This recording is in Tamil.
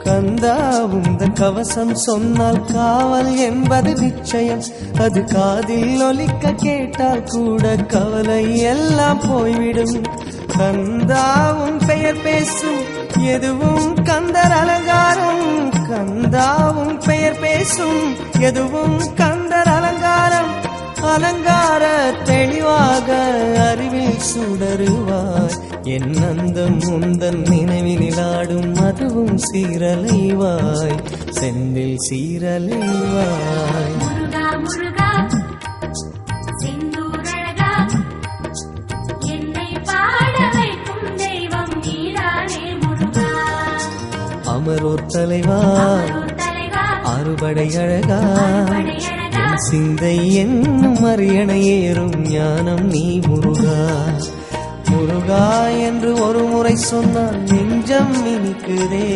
கந்தா உந்த கவசம் சொன்னால் காவல் என்பது நிச்சயம். அது காதில் ஒலிக்க கேட்டால் கூட கவலை எல்லாம் போய்விடும். கந்தா உன் பெயர் பேசும் எதுவும் கந்தர் அலங்காரம். கந்தா உன் பெயர் பேசும் எதுவும் கந்தர் அலங்காரம். அலங்கார தெளிவாக அறிவில் சுடருவாய். என் அந்தம் உந்தன் நினைவில் ஆடும் அதுவும் சீரலைவாய், செந்தில் சீரலைவாய். முருகா முருகா செந்தூரழகா என்னை பாட வைக்கும் தெய்வம் நீதானே முருகா. அமரோர் தலைவா அறுபடை அழகா, என் சிந்தை என்னும் அரியணை ஏறும் ஞானம் நீ முருகா. முருகா என்று ஒரு முறை சொன்னால் நெஞ்சம் இனிக்குதே.